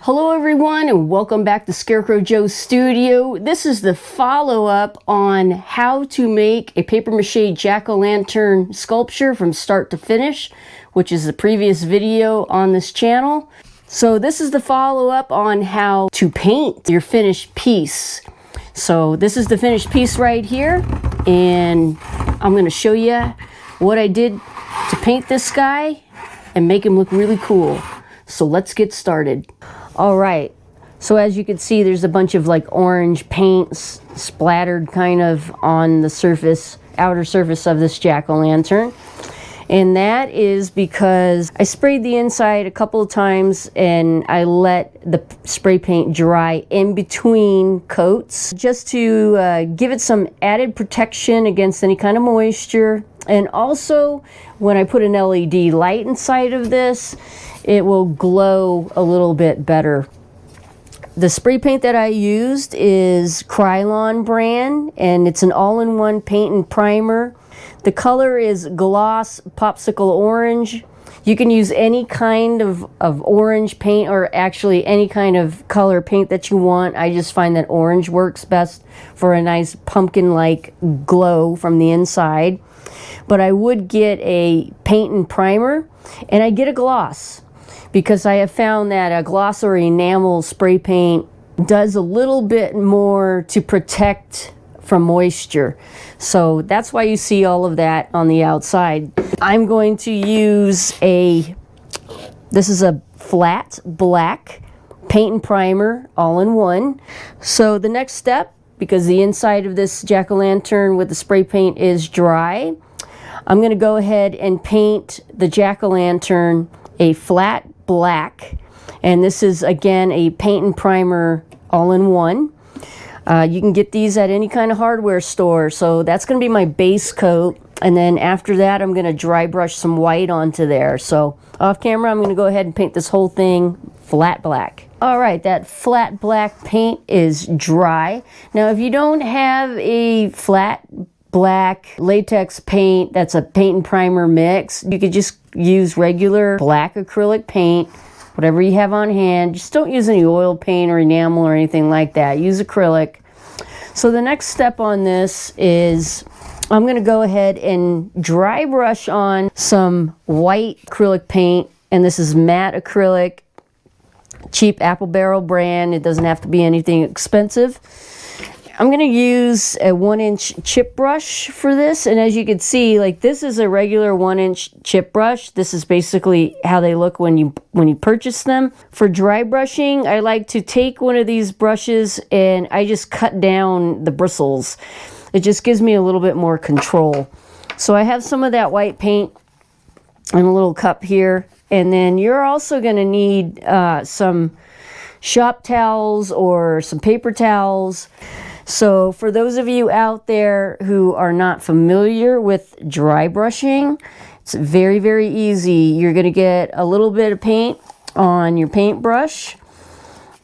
Hello everyone and welcome back to Scarecrow Joe's studio. This is the follow-up on how to make a paper mache jack-o'-lantern sculpture from start to finish, which is the previous video on this channel. So this is the follow-up on how to paint your finished piece. So this is the finished piece right here, and I'm going to show you what I did to paint this guy and make him look really cool. So let's get started. All right, so as you can see, there's a bunch of like orange paints splattered kind of on the surface, outer surface of this jack-o'-lantern. And that is because I sprayed the inside a couple of times and I let the spray paint dry in between coats just to give it some added protection against any kind of moisture. And also, when I put an LED light inside of this, it will glow a little bit better. The spray paint that I used is Krylon brand, and it's an all-in-one paint and primer. The color is gloss popsicle orange. You can use any kind of orange paint, or actually any kind of color paint that you want. I just find that orange works best for a nice pumpkin-like glow from the inside. But I would get a paint and primer, and I get a gloss, because I have found that a gloss or enamel spray paint does a little bit more to protect from moisture. So that's why you see all of that on the outside. I'm going to use this is a flat black paint and primer all in one. So the next step, because the inside of this jack-o'-lantern with the spray paint is dry, I'm going to go ahead and paint the jack-o'-lantern a flat black, and this is again a paint and primer all in one. You can get these at any kind of hardware store, so that's going to be my base coat, and then after that I'm going to dry brush some white onto there. So off camera I'm going to go ahead and paint this whole thing flat black. Alright, that flat black paint is dry. Now if you don't have a flat black latex paint that's a paint and primer mix, you could just use regular black acrylic paint, whatever you have on hand. Just don't use any oil paint or enamel or anything like that. Use acrylic. So the next step on this is I'm going to go ahead and dry brush on some white acrylic paint, and this is matte acrylic, cheap Apple Barrel brand. It doesn't have to be anything expensive. I'm going to use a 1-inch chip brush for this, and as you can see, like, this is a regular 1-inch chip brush. This is basically how they look when you purchase them. For dry brushing, I like to take one of these brushes and I just cut down the bristles. It just gives me a little bit more control. So I have some of that white paint in a little cup here, and then you're also going to need some shop towels or some paper towels. So for those of you out there who are not familiar with dry brushing, it's very, very easy. You're going to get a little bit of paint on your paintbrush,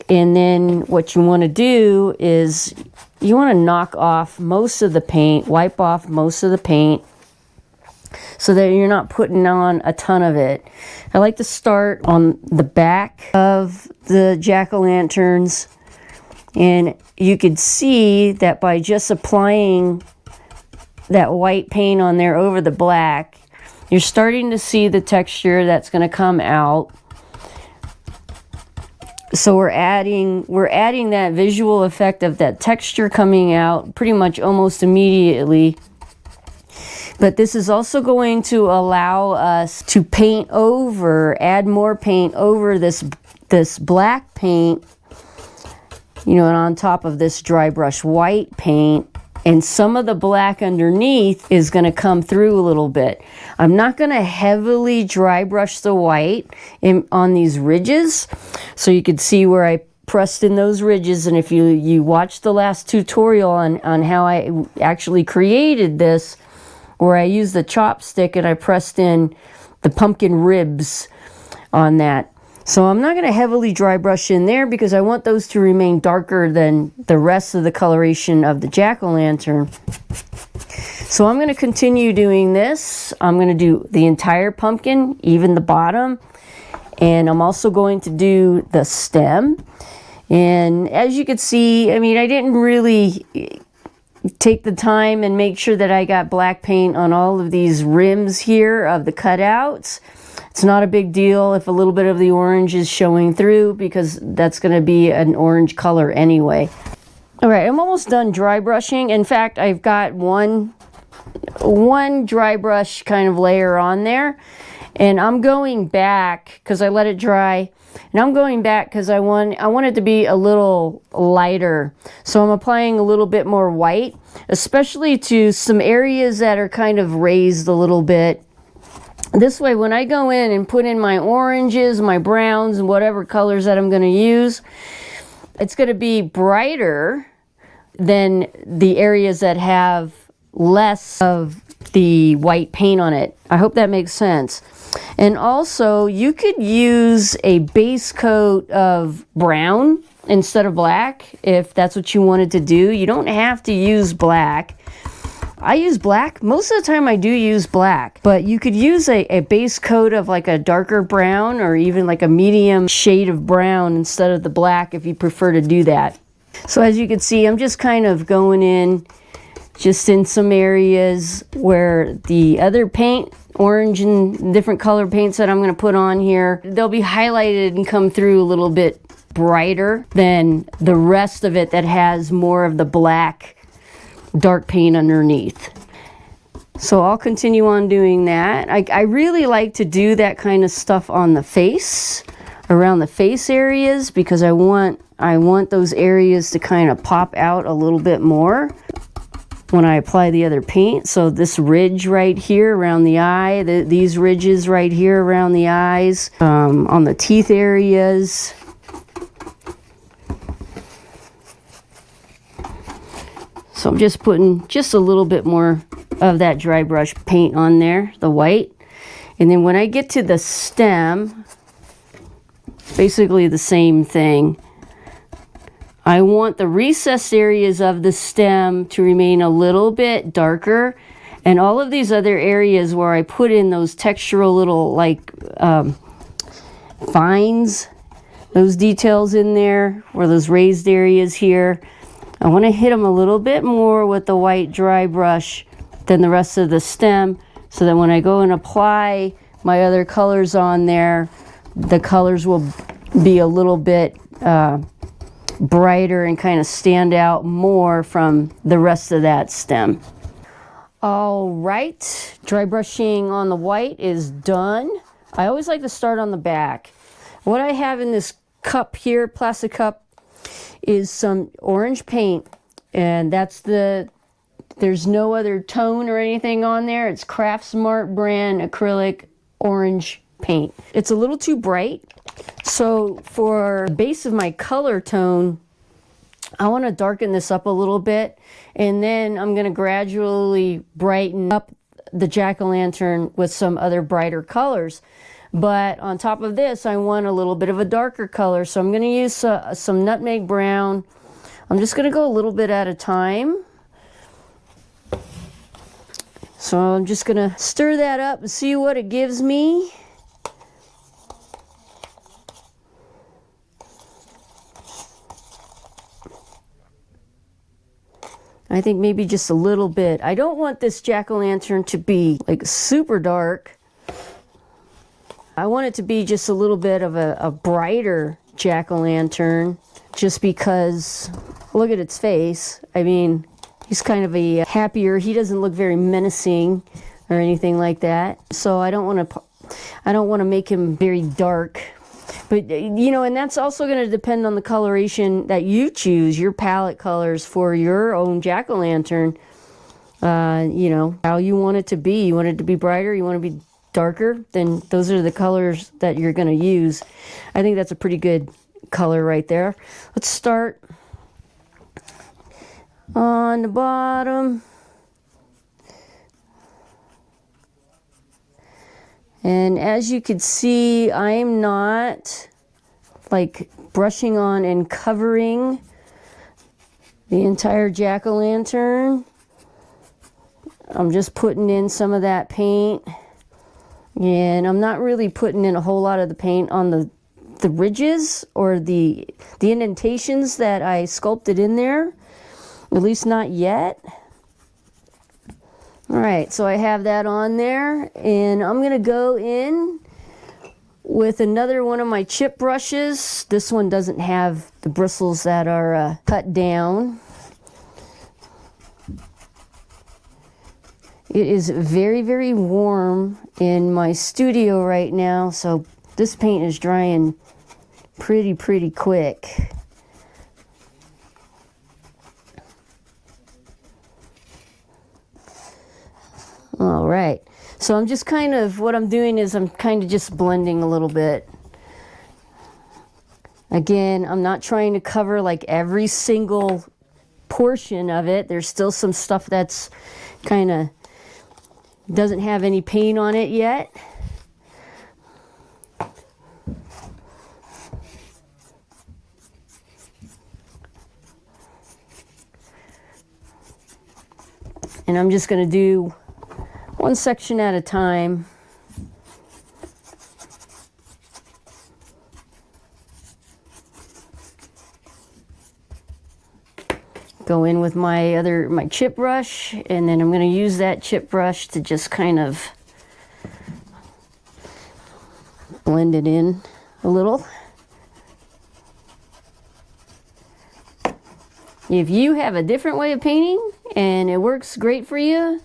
and then what you want to do is you want to knock off most of the paint, wipe off most of the paint, so that you're not putting on a ton of it. I like to start on the back of the jack-o'-lanterns, and you could see that by just applying that white paint on there over the black, you're starting to see the texture that's going to come out. So we're adding that visual effect of that texture coming out pretty much almost immediately. But this is also going to allow us to paint over, add more paint over this black paint, you know, and on top of this dry brush white paint, and some of the black underneath is going to come through a little bit. I'm not going to heavily dry brush the white on these ridges, so you can see where I pressed in those ridges. And if you watch the last tutorial on how I actually created this, where I used the chopstick and I pressed in the pumpkin ribs on that. So I'm not going to heavily dry brush in there because I want those to remain darker than the rest of the coloration of the jack-o'-lantern. So I'm going to continue doing this. I'm going to do the entire pumpkin, even the bottom. And I'm also going to do the stem. And as you can see, I mean, I didn't really take the time and make sure that I got black paint on all of these rims here of the cutouts. It's not a big deal if a little bit of the orange is showing through, because that's going to be an orange color anyway. All right, I'm almost done dry brushing. In fact, I've got one dry brush kind of layer on there, and I'm going back because I let it dry, and I'm going back because I want it to be a little lighter. So I'm applying a little bit more white, especially to some areas that are kind of raised a little bit. This way, when I go in and put in my oranges, my browns, and whatever colors that I'm going to use, it's going to be brighter than the areas that have less of the white paint on it. I hope that makes sense. And also, you could use a base coat of brown instead of black if that's what you wanted to do. You don't have to use black. I use black. Most of the time I do use black, but you could use a base coat of like a darker brown or even like a medium shade of brown instead of the black if you prefer to do that. So as you can see, I'm just kind of going in just in some areas where the other paint, orange and different color paints that I'm going to put on here, they'll be highlighted and come through a little bit brighter than the rest of it that has more of the black dark paint underneath. So I'll continue on doing that. I really like to do that kind of stuff on the face, around the face areas, because I want those areas to kind of pop out a little bit more when I apply the other paint. So this ridge right here around the eye, these ridges right here around the eyes, on the teeth areas. So I'm just putting just a little bit more of that dry brush paint on there, the white. And then when I get to the stem, basically the same thing. I want the recessed areas of the stem to remain a little bit darker, and all of these other areas where I put in those textural little like vines, those details in there, or those raised areas here, I want to hit them a little bit more with the white dry brush than the rest of the stem, so that when I go and apply my other colors on there, the colors will be a little bit brighter and kind of stand out more from the rest of that stem. All right, dry brushing on the white is done. I always like to start on the back. What I have in this cup here, plastic cup, is some orange paint, and there's no other tone or anything on there. It's Craft Smart brand acrylic orange paint. It's a little too bright, so for the base of my color tone, I want to darken this up a little bit, and then I'm going to gradually brighten up the jack-o'-lantern with some other brighter colors. But on top of this, I want a little bit of a darker color, so I'm going to use some nutmeg brown. I'm just going to go a little bit at a time. So I'm just going to stir that up and see what it gives me. I think maybe just a little bit. I don't want this jack-o'-lantern to be like super dark. I want it to be just a little bit of a brighter jack-o'-lantern, just because, look at its face. I mean, he's kind of a happier, he doesn't look very menacing or anything like that. So I don't want to make him very dark. But, you know, and that's also going to depend on the coloration that you choose, your palette colors for your own jack-o'-lantern. You know, how you want it to be. You want it to be brighter, you want it to be darker, then those are the colors that you're going to use. I think that's a pretty good color right there. Let's start on the bottom. And as you can see, I'm not like brushing on and covering the entire jack-o'-lantern. I'm just putting in some of that paint And I'm not really putting in a whole lot of the paint on the ridges or the indentations that I sculpted in there, at least not yet. All right, so I have that on there, and I'm gonna go in with another one of my chip brushes. This one doesn't have the bristles that are cut down. It is very, very warm in my studio right now, so this paint is drying pretty quick. All right, so I'm just kind of, what I'm doing is I'm kind of just blending a little bit. Again, I'm not trying to cover like every single portion of it. There's still some stuff that's kind of doesn't have any paint on it yet. And I'm just going to do one section at a time. Go in with my chip brush, and then I'm going to use that chip brush to just kind of blend it in a little. If you have a different way of painting and it works great for you,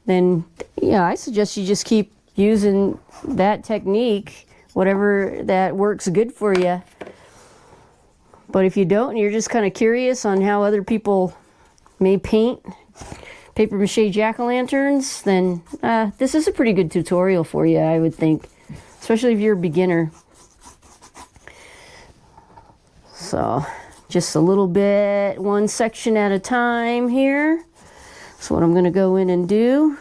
then yeah, I suggest you just keep using that technique, whatever that works good for you. But if you don't, and you're just kind of curious on how other people may paint paper mache jack-o'-lanterns, then this is a pretty good tutorial for you, I would think, especially if you're a beginner. So just a little bit, one section at a time here. That's what I'm going to go in and do.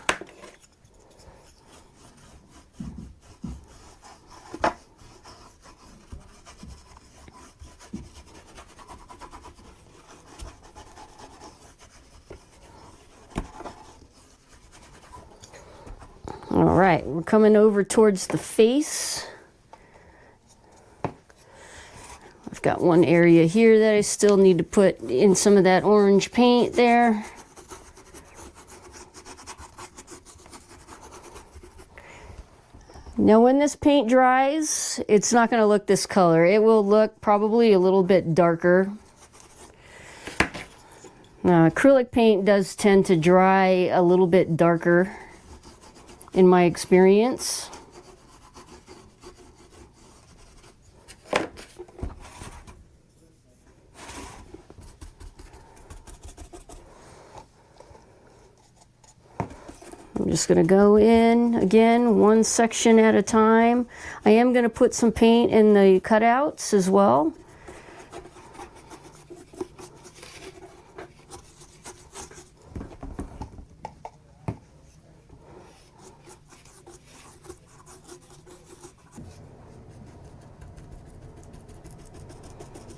All right, we're coming over towards the face. I've got one area here that I still need to put in some of that orange paint there. Now when this paint dries, it's not going to look this color. It will look probably a little bit darker. Now, acrylic paint does tend to dry a little bit darker in my experience. I'm just going to go in again, one section at a time. I am going to put some paint in the cutouts as well.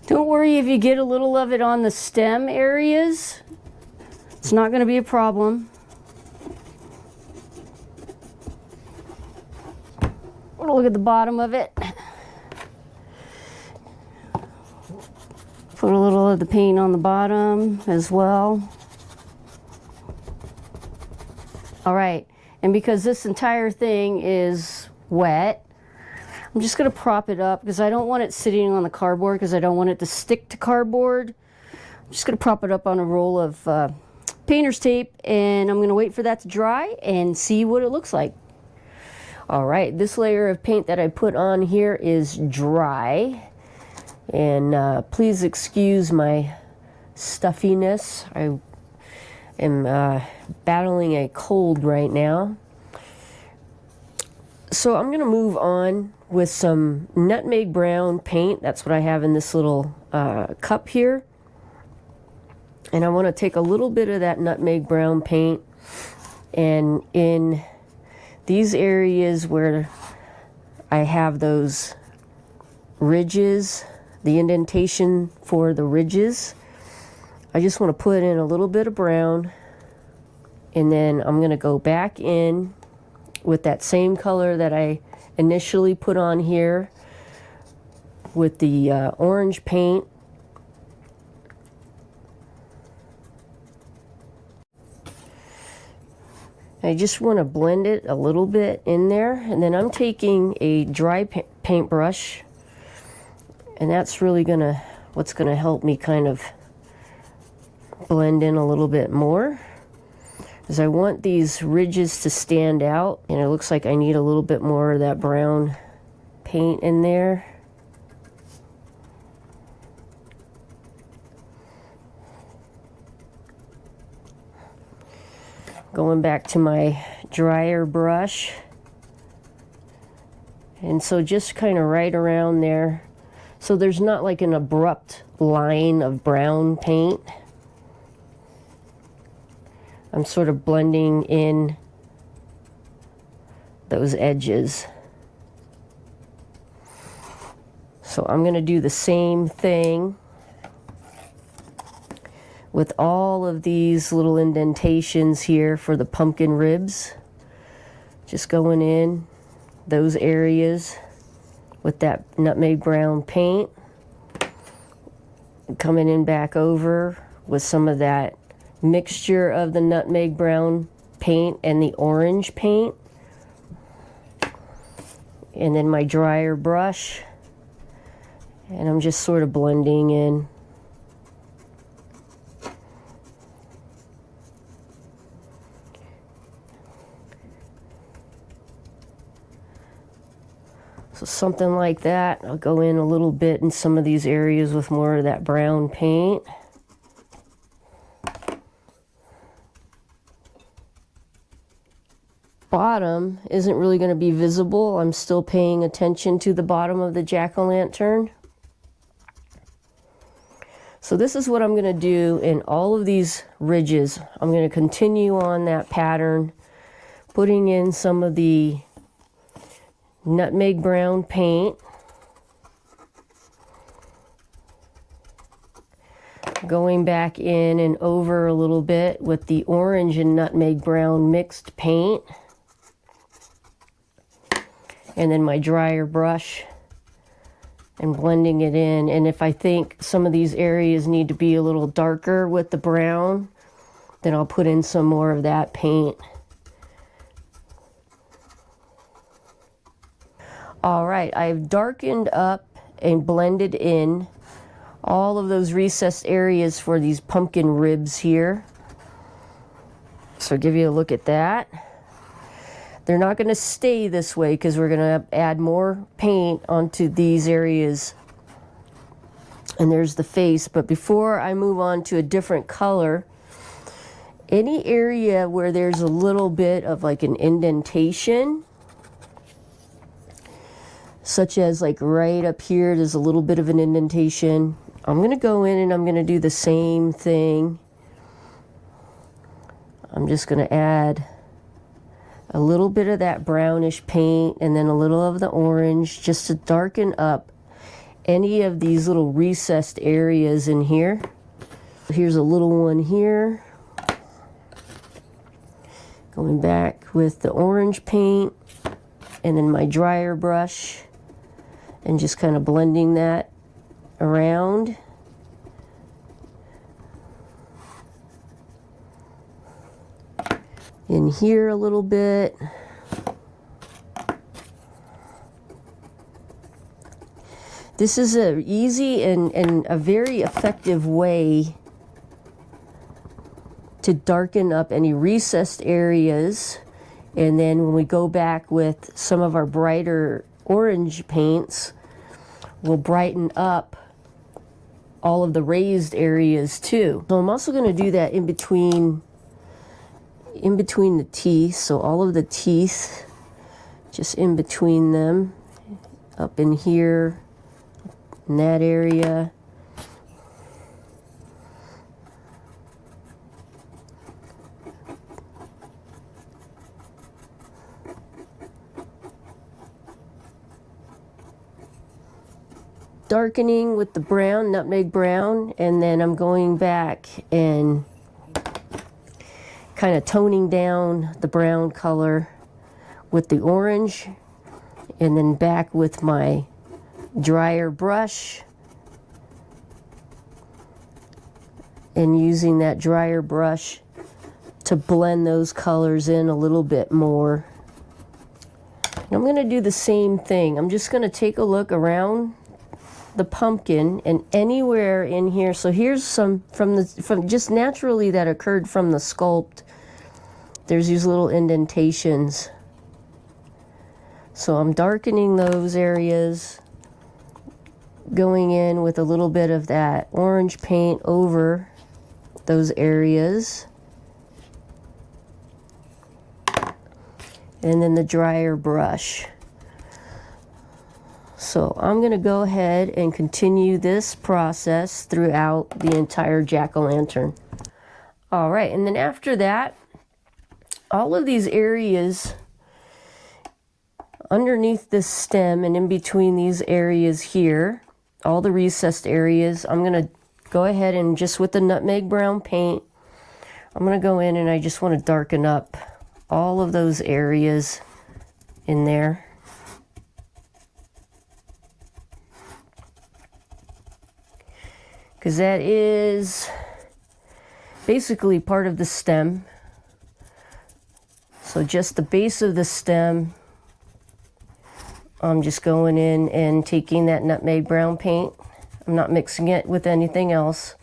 Don't worry if you get a little of it on the stem areas. It's not going to be a problem. Look at the bottom of it. Put a little of the paint on the bottom as well. All right, and because this entire thing is wet, I'm just going to prop it up because I don't want it sitting on the cardboard because I don't want it to stick to cardboard. I'm just going to prop it up on a roll of painter's tape, and I'm going to wait for that to dry and see what it looks like. All right, this layer of paint that I put on here is dry, and please excuse my stuffiness. I am battling a cold right now. So I'm going to move on with some nutmeg brown paint. That's what I have in this little cup here. And I want to take a little bit of that nutmeg brown paint, and in these areas where I have those ridges, the indentation for the ridges, I just want to put in a little bit of brown, and then I'm going to go back in with that same color that I initially put on here with the orange paint. I just want to blend it a little bit in there, and then I'm taking a dry paintbrush, and that's really what's gonna help me kind of blend in a little bit more, because I want these ridges to stand out, and it looks like I need a little bit more of that brown paint in there. Going back to my drier brush, and so just kind of right around there, so there's not like an abrupt line of brown paint. I'm sort of blending in those edges. So I'm going to do the same thing with all of these little indentations here for the pumpkin ribs. Just going in those areas with that nutmeg brown paint. Coming in back over with some of that mixture of the nutmeg brown paint and the orange paint. And then my drier brush. And I'm just sort of blending in. So something like that. I'll go in a little bit in some of these areas with more of that brown paint. Bottom isn't really going to be visible. I'm still paying attention to the bottom of the jack-o'-lantern. So this is what I'm going to do in all of these ridges. I'm going to continue on that pattern, putting in some of the nutmeg brown paint, going back in and over a little bit with the orange and nutmeg brown mixed paint, and then my drier brush and blending it in. And if I think some of these areas need to be a little darker with the brown, then I'll put in some more of that paint. All right, I've darkened up and blended in all of those recessed areas for these pumpkin ribs here. So give you a look at that. They're not going to stay this way because we're going to add more paint onto these areas. And there's the face. But before I move on to a different color, any area where there's a little bit of like an indentation, such as like right up here, there's a little bit of an indentation. I'm going to go in and I'm going to do the same thing. I'm just going to add a little bit of that brownish paint and then a little of the orange just to darken up any of these little recessed areas in here. Here's a little one here. Going back with the orange paint and then my drier brush and just kind of blending that around. In here a little bit. This is an easy and a very effective way to darken up any recessed areas. And then when we go back with some of our brighter orange paints, we'll brighten up all of the raised areas too. So I'm also going to do that in between the teeth. So all of the teeth, just in between them, up in here, in that area. Darkening with the brown, nutmeg brown, and then I'm going back and kind of toning down the brown color with the orange, and then back with my drier brush, and using that drier brush to blend those colors in a little bit more. And I'm going to do the same thing. I'm just going to take a look around the pumpkin and anywhere in here. So here's some from just naturally that occurred from the sculpt. There's these little indentations. So I'm darkening those areas, going in with a little bit of that orange paint over those areas. And then the drier brush. So I'm going to go ahead and continue this process throughout the entire jack-o'-lantern. All right, and then after that, all of these areas underneath this stem and in between these areas here, all the recessed areas, I'm going to go ahead and just with the nutmeg brown paint, I'm going to go in and I just want to darken up all of those areas in there. Because that is basically part of the stem. So just the base of the stem, I'm just going in and taking that nutmeg brown paint. I'm not mixing it with anything else.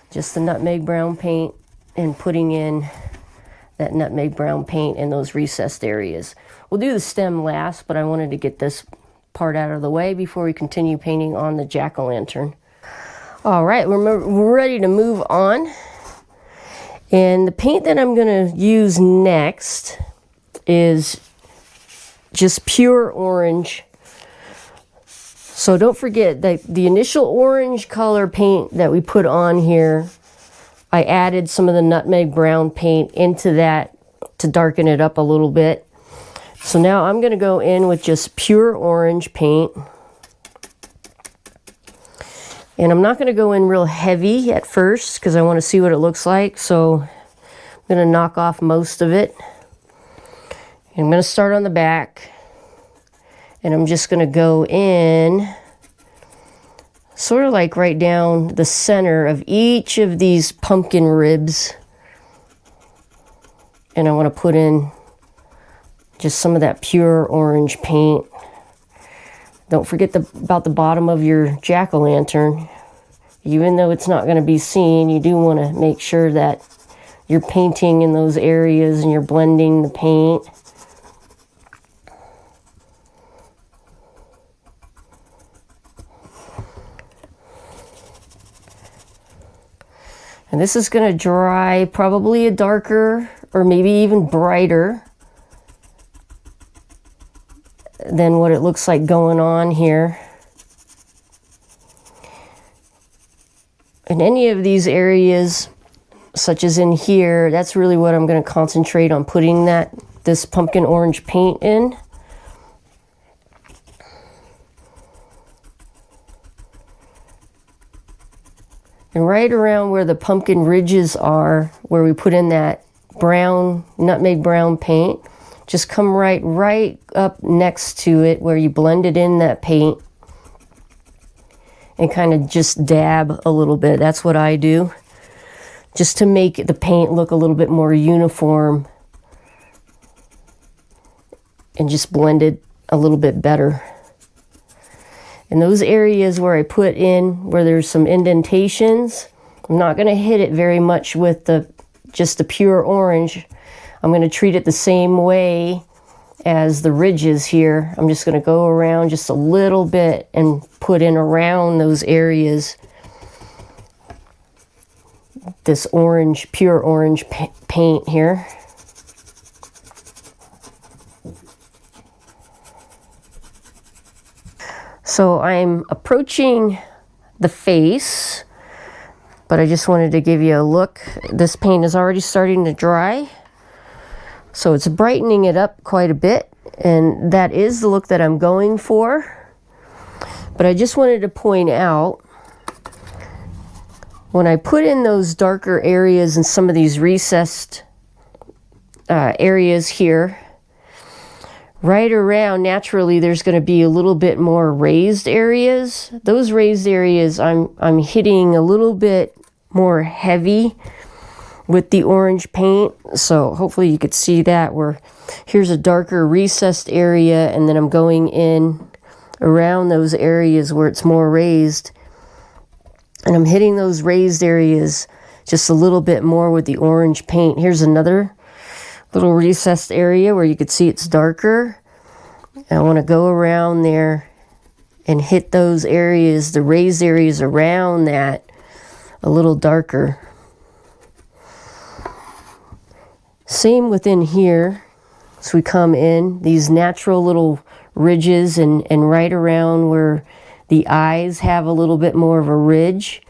Just the nutmeg brown paint and putting in that nutmeg brown paint in those recessed areas. We'll do the stem last, but I wanted to get this part out of the way before we continue painting on the jack-o'-lantern. All right, we're ready to move on. And the paint that I'm going to use next is just pure orange. So don't forget that the initial orange color paint that we put on here, I added some of the nutmeg brown paint into that to darken it up a little bit. So now I'm going to go in with just pure orange paint. And I'm not going to go in real heavy at first because I want to see what it looks like. So I'm going to knock off most of it. And I'm going to start on the back. And I'm just going to go in sort of like right down the center of each of these pumpkin ribs. And I want to put in just some of that pure orange paint. Don't forget about the bottom of your jack-o'-lantern. Even though it's not going to be seen, you do want to make sure that you're painting in those areas and you're blending the paint. And this is going to dry probably a darker or maybe even brighter than what it looks like going on here. In any of these areas, such as in here, that's really what I'm going to concentrate on putting this pumpkin orange paint in. And right around where the pumpkin ridges are, where we put in that brown, nutmeg brown paint, just come right up next to it where you blended in that paint and kind of just dab a little bit. That's what I do, just to make the paint look a little bit more uniform and just blend it a little bit better. And those areas where I put in, where there's some indentations, I'm not going to hit it very much with just the pure orange. I'm going to treat it the same way as the ridges here. I'm just going to go around just a little bit and put in around those areas this orange, pure orange paint here. So I'm approaching the face, but I just wanted to give you a look. This paint is already starting to dry. So it's brightening it up quite a bit, and that is the look that I'm going for. But I just wanted to point out, when I put in those darker areas and some of these recessed areas here, right around, naturally there's going to be a little bit more raised areas. Those raised areas I'm hitting a little bit more heavy with the orange paint. So hopefully you could see that, where here's a darker recessed area, and then I'm going in around those areas where it's more raised, and I'm hitting those raised areas just a little bit more with the orange paint. Here's another little recessed area where you could see it's darker. And I want to go around there and hit those areas, the raised areas around that, a little darker. Same within here. So we come in, these natural little ridges, and right around where the eyes have a little bit more of a ridge.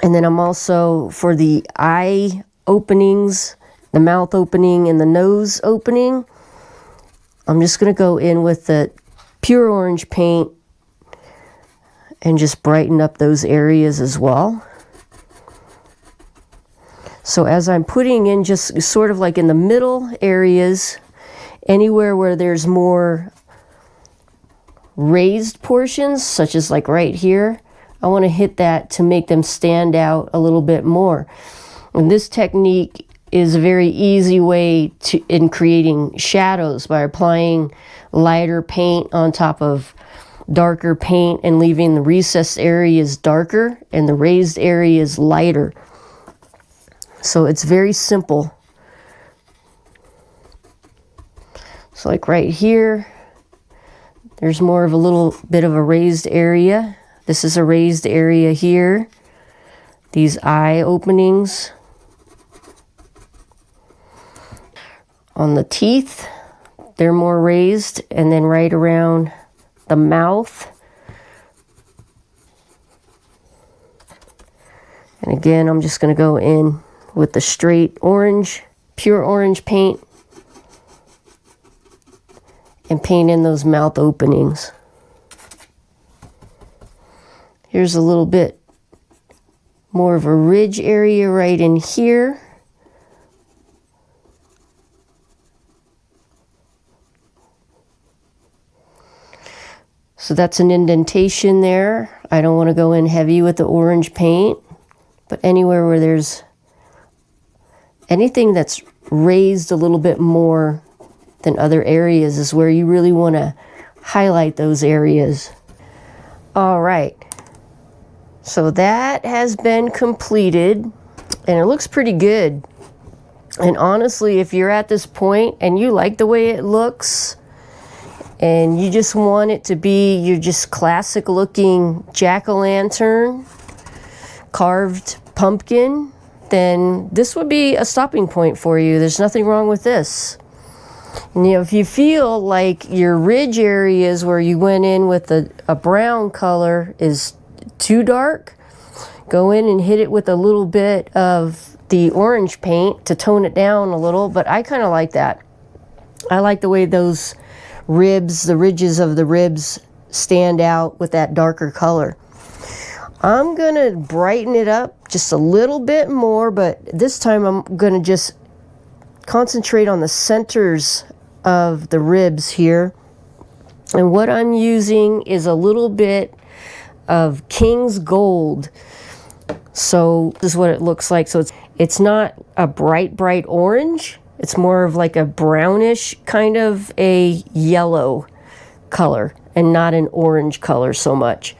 And then I'm also, for the eye openings, the mouth opening and the nose opening, I'm just going to go in with the pure orange paint and just brighten up those areas as well. So as I'm putting in, just sort of like in the middle areas, anywhere where there's more raised portions, such as like right here, I want to hit that to make them stand out a little bit more. And this technique is a very easy way in creating shadows, by applying lighter paint on top of darker paint and leaving the recessed areas darker and the raised areas lighter. So it's very simple. So like right here, there's more of a little bit of a raised area. This is a raised area here. These eye openings. On the teeth, they're more raised, and then right around the mouth. And again, I'm just going to go in with the straight orange, pure orange paint, and paint in those mouth openings. Here's a little bit more of a ridge area right in here. So that's an indentation there. I don't want to go in heavy with the orange paint, but anywhere where there's anything that's raised a little bit more than other areas is where you really want to highlight those areas. All right. So that has been completed, and it looks pretty good. And honestly, if you're at this point and you like the way it looks, and you just want it to be your just classic looking jack-o'-lantern carved pumpkin, then this would be a stopping point for you. There's nothing wrong with this. And, if you feel like your ridge areas where you went in with a brown color is too dark, go in and hit it with a little bit of the orange paint to tone it down a little. But I kind of like that. I like the way those ribs, the ridges of the ribs, stand out with that darker color. I'm going to brighten it up just a little bit more, but this time I'm going to just concentrate on the centers of the ribs here. And what I'm using is a little bit of King's Gold. So this is what it looks like. So it's not a bright orange. It's more of like a brownish kind of a yellow color, and not an orange color so much.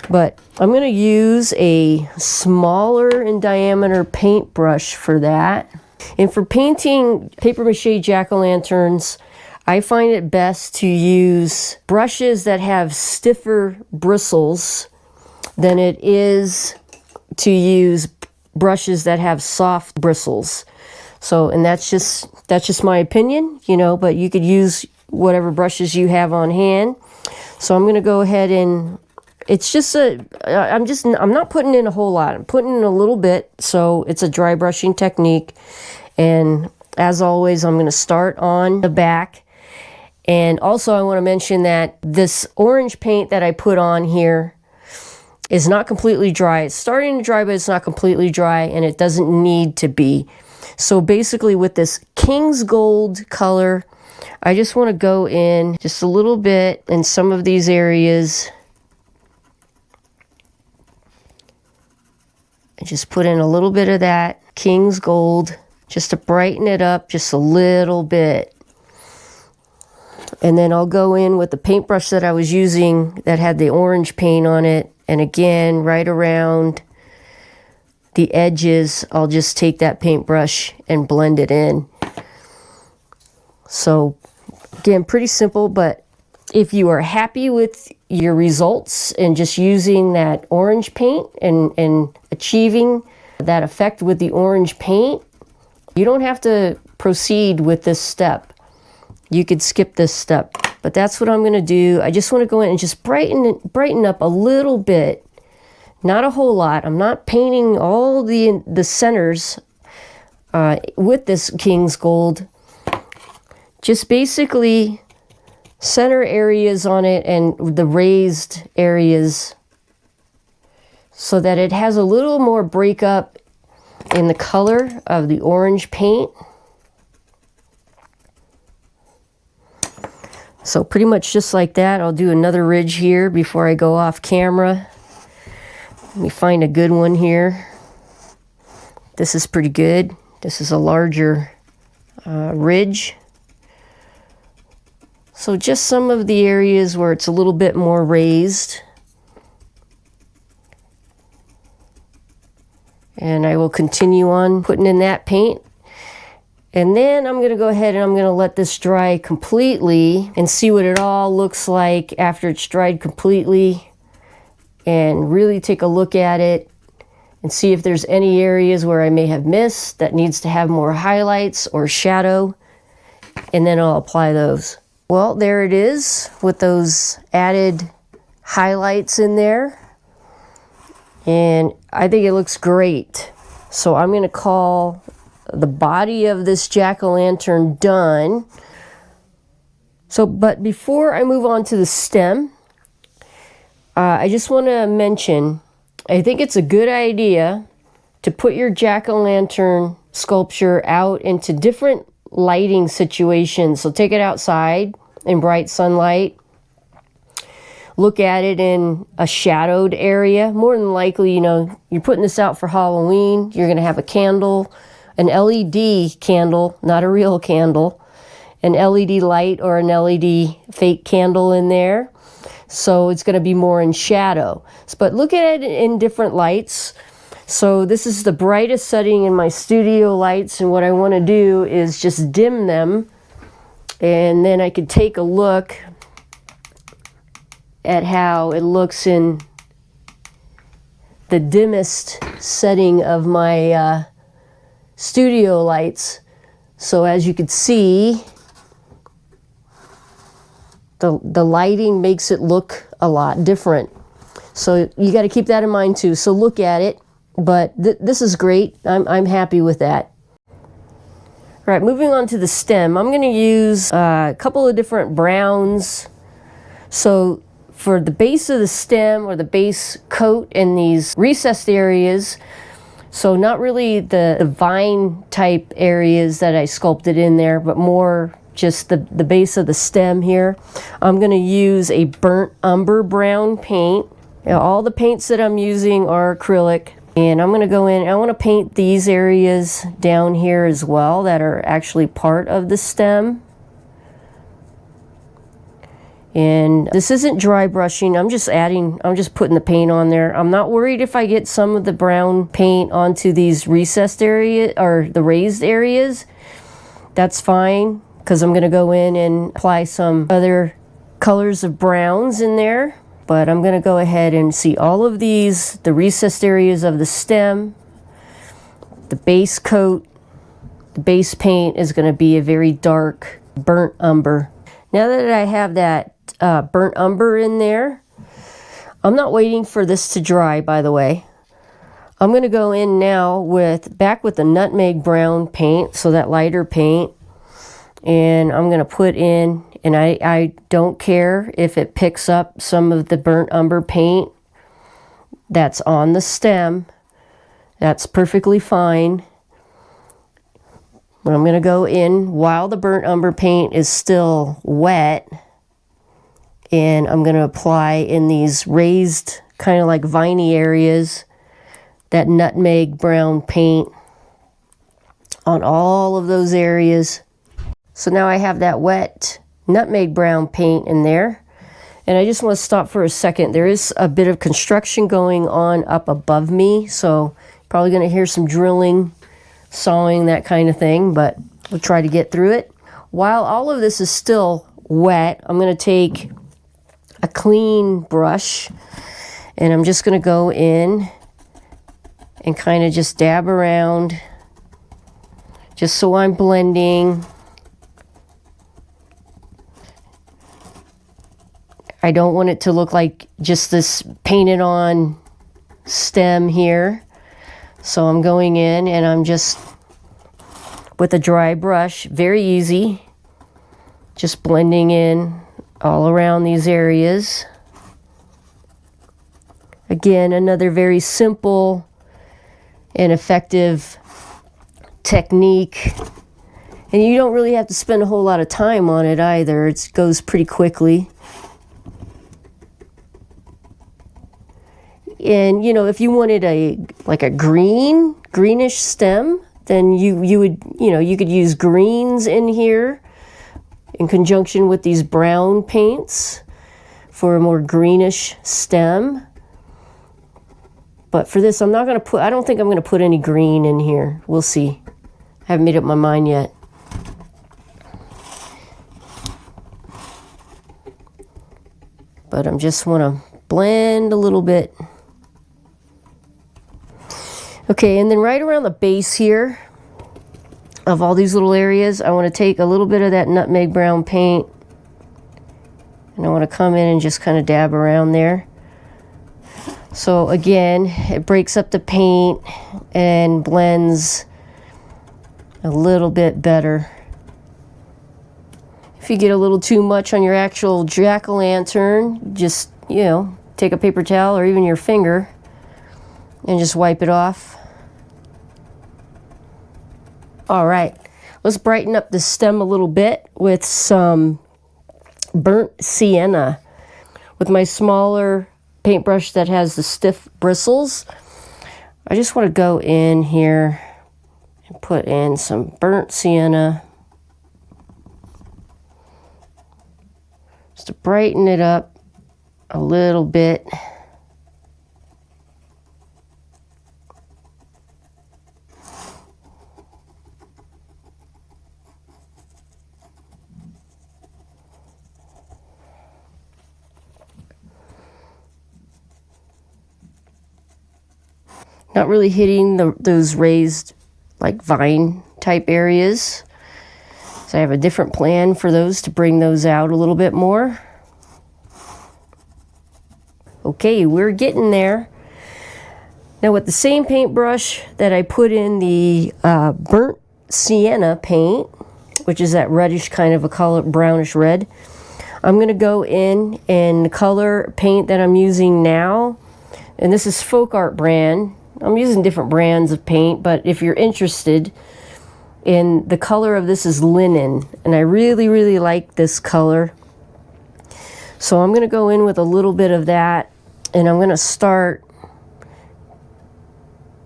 But I'm going to use a smaller in diameter paintbrush for that. And for painting paper mache jack-o'-lanterns, I find it best to use brushes that have stiffer bristles than it is to use brushes that have soft bristles. So, and that's just my opinion, but you could use whatever brushes you have on hand. So I'm going to go ahead and it's just I'm not putting in a whole lot. I'm putting in a little bit. So it's a dry brushing technique. And as always, I'm going to start on the back. And also I want to mention that this orange paint that I put on here is not completely dry. It's starting to dry, but it's not completely dry, and it doesn't need to be. So basically with this King's Gold color, I just want to go in just a little bit in some of these areas and just put in a little bit of that King's Gold just to brighten it up just a little bit. And then I'll go in with the paintbrush that I was using that had the orange paint on it, and again right around the edges I'll just take that paintbrush and blend it in. So again, pretty simple, but if you are happy with your results and just using that orange paint and achieving that effect with the orange paint, you don't have to proceed with this step. You could skip this step, but that's what I'm going to do. I just want to go in and just brighten up a little bit, not a whole lot. I'm not painting all the centers with this King's Gold. Just basically center areas on it and the raised areas so that it has a little more breakup in the color of the orange paint. So pretty much just like that. I'll do another ridge here before I go off camera. Let me find a good one here. This is pretty good. This is a larger ridge. So just some of the areas where it's a little bit more raised. And I will continue on putting in that paint. And then I'm going to go ahead and I'm going to let this dry completely and see what it all looks like after it's dried completely, and really take a look at it and see if there's any areas where I may have missed that needs to have more highlights or shadow, and then I'll apply those. Well, there it is with those added highlights in there, and I think it looks great. So I'm going to call the body of this jack-o'-lantern done. So, but before I move on to the stem, I just want to mention, I think it's a good idea to put your jack-o'-lantern sculpture out into different lighting situations. So take it outside in bright sunlight. Look at it in a shadowed area. More than likely, you know, you're putting this out for Halloween. You're going to have a candle, an LED candle, not a real candle, an LED light or an LED fake candle in there. So it's going to be more in shadow. But look at it in different lights. So this is the brightest setting in my studio lights, and what I want to do is just dim them, and then I could take a look at how it looks in the dimmest setting of my studio lights. So as you can see, the lighting makes it look a lot different. So you got to keep that in mind too. So look at it, but this is great. I'm happy with that. All right, moving on to the stem, I'm going to use a couple of different browns. So for the base of the stem or the base coat in these recessed areas, so not really the vine type areas that I sculpted in there, but more just the base of the stem here, I'm going to use a burnt umber brown paint. Now, all the paints that I'm using are acrylic, and I'm going to go in, I want to paint these areas down here as well that are actually part of the stem. And this isn't dry brushing, I'm just putting the paint on there. I'm not worried if I get some of the brown paint onto these recessed areas or the raised areas. That's fine, because I'm going to go in and apply some other colors of browns in there. But I'm going to go ahead and see all of these, the recessed areas of the stem, the base coat, the base paint is going to be a very dark burnt umber. Now that I have that burnt umber in there, I'm not waiting for this to dry, by the way. I'm going to go in now back with the nutmeg brown paint, so that lighter paint, and I'm going to put in, and I don't care if it picks up some of the burnt umber paint that's on the stem. That's perfectly fine. I'm going to go in while the burnt umber paint is still wet, and I'm going to apply in these raised kind of like viney areas that nutmeg brown paint on all of those areas. So now I have that wet nutmeg brown paint in there. And I just want to stop for a second. There is a bit of construction going on up above me, so probably going to hear some drilling, sawing, that kind of thing, but we'll try to get through it. While all of this is still wet, I'm going to take a clean brush and I'm just going to go in and kind of just dab around, just so I'm blending. I don't want it to look like just this painted on stem here. So I'm going in and I'm just, with a dry brush, very easy, just blending in all around these areas. Again, another very simple and effective technique. And you don't really have to spend a whole lot of time on it either. It goes pretty quickly. And you know, if you wanted like a greenish stem, then you would, you know, you could use greens in here in conjunction with these brown paints for a more greenish stem. But for this, I don't think I'm going to put any green in here. We'll see. I haven't made up my mind yet. But I just want to blend a little bit. Okay, and then right around the base here of all these little areas, I want to take a little bit of that nutmeg brown paint and I want to come in and just kind of dab around there. So again, it breaks up the paint and blends a little bit better. If you get a little too much on your actual jack-o'-lantern, just, you know, take a paper towel or even your finger and just wipe it off. All right, let's brighten up the stem a little bit with some burnt sienna. With my smaller paintbrush that has the stiff bristles, I just want to go in here and put in some burnt sienna just to brighten it up a little bit. Not really hitting those raised like vine type areas. So I have a different plan for those to bring those out a little bit more. Okay, we're getting there. Now with the same paintbrush that I put in the burnt sienna paint, which is that reddish kind of a color, brownish red, I'm going to go in and the color paint that I'm using now, and this is Folk Art brand. I'm using different brands of paint, but if you're interested in the color of this is linen, and I really, really like this color. So I'm going to go in with a little bit of that, and I'm going to start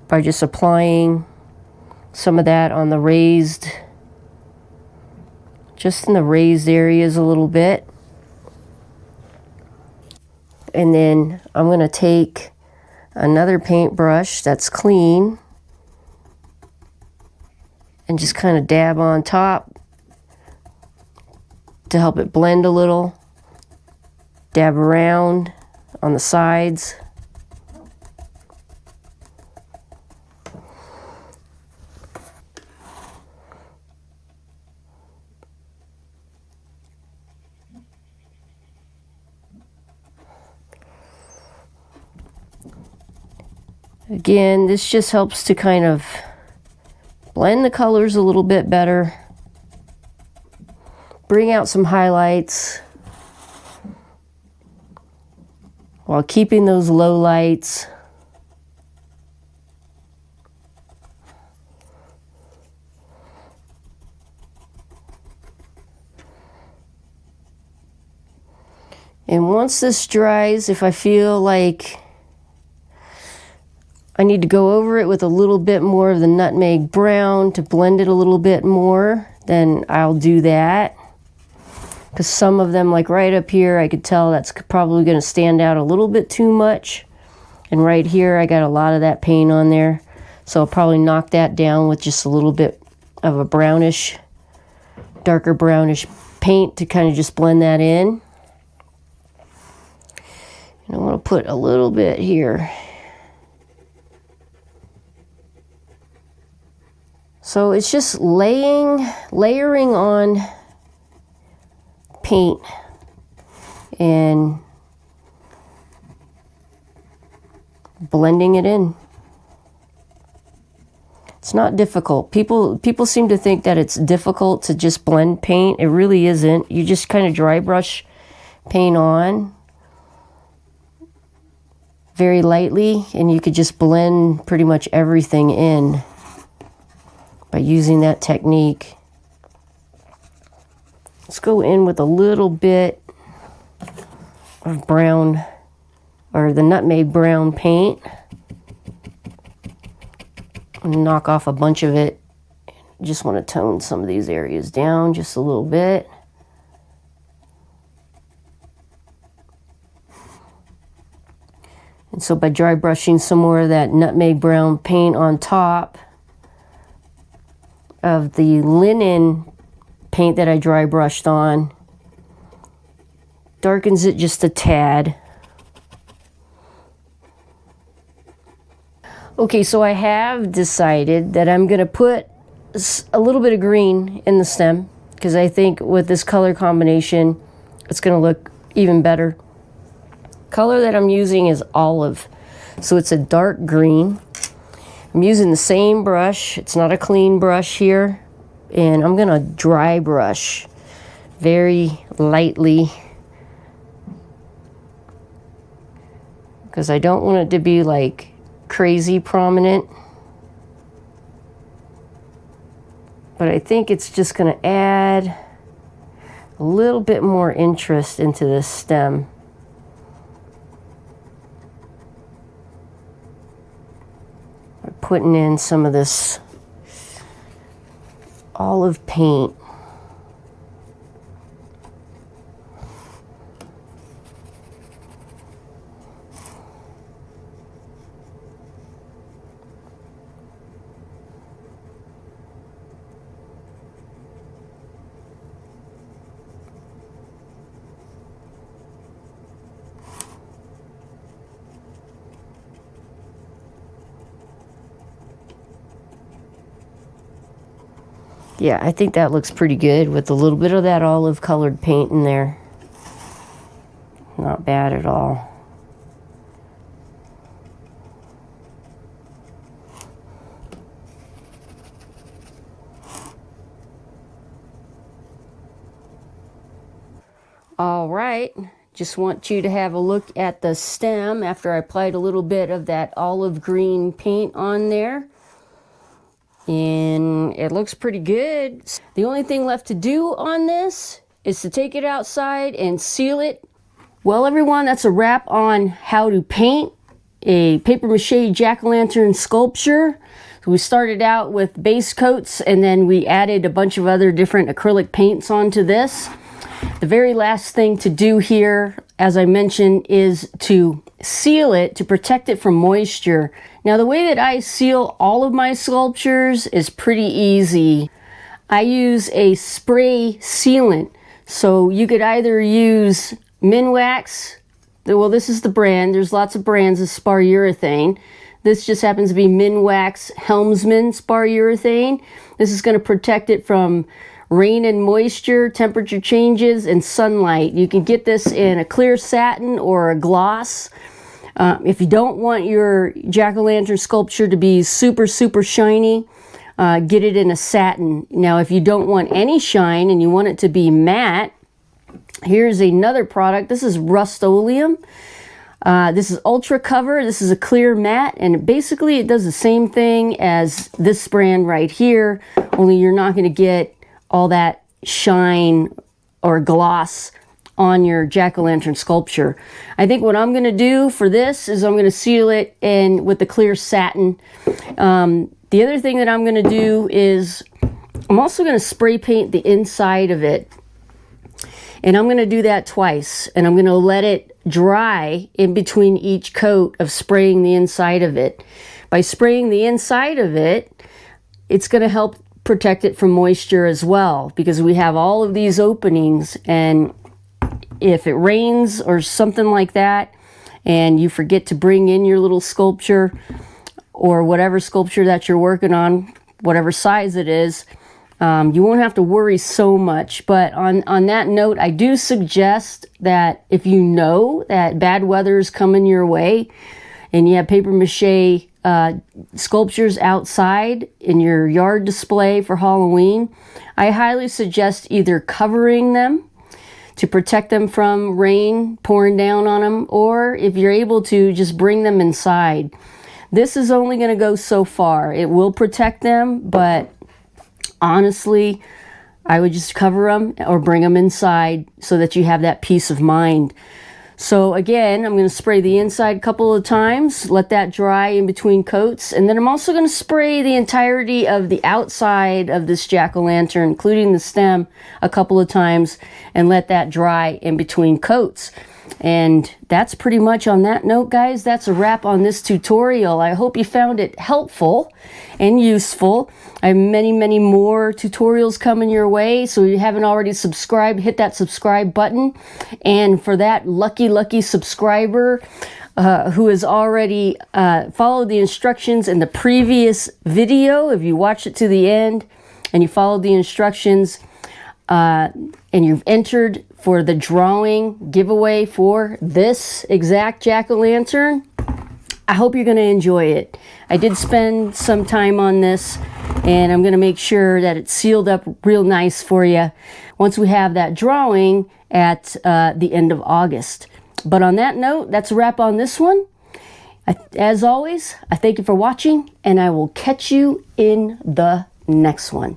by just applying some of that on the raised, just in the raised areas a little bit. And then I'm going to take another paintbrush that's clean and just kind of dab on top to help it blend a little. Dab around on the sides. Again, this just helps to kind of blend the colors a little bit better, bring out some highlights while keeping those low lights. And once this dries, if I feel like I need to go over it with a little bit more of the nutmeg brown to blend it a little bit more, then I'll do that. Because some of them, like right up here, I could tell that's probably going to stand out a little bit too much. And right here, I got a lot of that paint on there. So I'll probably knock that down with just a little bit of a brownish, darker brownish paint to kind of just blend that in. And I want to put a little bit here. So it's just layering on paint and blending it in. It's not difficult. People seem to think that it's difficult to just blend paint. It really isn't. You just kind of dry brush paint on very lightly, and you could just blend pretty much everything in by using that technique. Let's go in with a little bit of brown, or the nutmeg brown paint. Knock off a bunch of it. Just want to tone some of these areas down just a little bit. And so by dry brushing some more of that nutmeg brown paint on top of the linen paint that I dry brushed on, darkens it just a tad. Okay, so I have decided that I'm going to put a little bit of green in the stem, because I think with this color combination, it's going to look even better. Color that I'm using is olive, so it's a dark green. I'm using the same brush. It's not a clean brush here, and I'm going to dry brush very lightly, because I don't want it to be like crazy prominent, but I think it's just going to add a little bit more interest into this stem. By putting in some of this olive paint. Yeah, I think that looks pretty good with a little bit of that olive colored paint in there. Not bad at all. All right, just want you to have a look at the stem after I applied a little bit of that olive green paint on there. And it looks pretty good. The only thing left to do on this is to take it outside and seal it. Well, everyone, that's a wrap on how to paint a paper mache jack-o'-lantern sculpture. So we started out with base coats, and then we added a bunch of other different acrylic paints onto this. The very last thing to do here, as I mentioned, is to seal it to protect it from moisture. Now, the way that I seal all of my sculptures is pretty easy. I use a spray sealant. So you could either use Minwax. Well, this is the brand. There's lots of brands of spar urethane. This just happens to be Minwax Helmsman spar urethane. This is going to protect it from rain and moisture, temperature changes, and sunlight. You can get this in a clear satin or a gloss. If you don't want your jack-o'-lantern sculpture to be super, super shiny, get it in a satin. Now, if you don't want any shine and you want it to be matte, here's another product. This is Rust-Oleum. This is Ultra Cover. This is a clear matte, and basically it does the same thing as this brand right here, only you're not going to get all that shine or gloss on your jack-o'-lantern sculpture. I think what I'm going to do for this is I'm going to seal it in with the clear satin. The other thing that I'm going to do is I'm also going to spray paint the inside of it. And I'm going to do that twice. And I'm going to let it dry in between each coat of spraying the inside of it. By spraying the inside of it, it's going to help protect it from moisture as well, because we have all of these openings, and if it rains or something like that and you forget to bring in your little sculpture or whatever sculpture that you're working on, whatever size it is, you won't have to worry so much. But on that note, I do suggest that if you know that bad weather is coming your way and you have paper mache sculptures outside in your yard display for Halloween, I highly suggest either covering them to protect them from rain pouring down on them, or if you're able to, just bring them inside. This is only going to go so far. It will protect them, but honestly, I would just cover them or bring them inside so that you have that peace of mind. So again, I'm going to spray the inside a couple of times, let that dry in between coats, and then I'm also going to spray the entirety of the outside of this jack-o'-lantern, including the stem, a couple of times, and let that dry in between coats. And that's pretty much, on that note, guys, that's a wrap on this tutorial. I hope you found it helpful and useful. I have many more tutorials coming your way, so if you haven't already subscribed, hit that subscribe button. And for that lucky subscriber who has already followed the instructions in the previous video, if you watched it to the end and you followed the instructions, and you've entered for the drawing giveaway for this exact jack-o'-lantern, I hope you're going to enjoy it. I did spend some time on this, and I'm going to make sure that it's sealed up real nice for you once we have that drawing at the end of August. But on that note, that's a wrap on this one. As always, I thank you for watching, and I will catch you in the next one.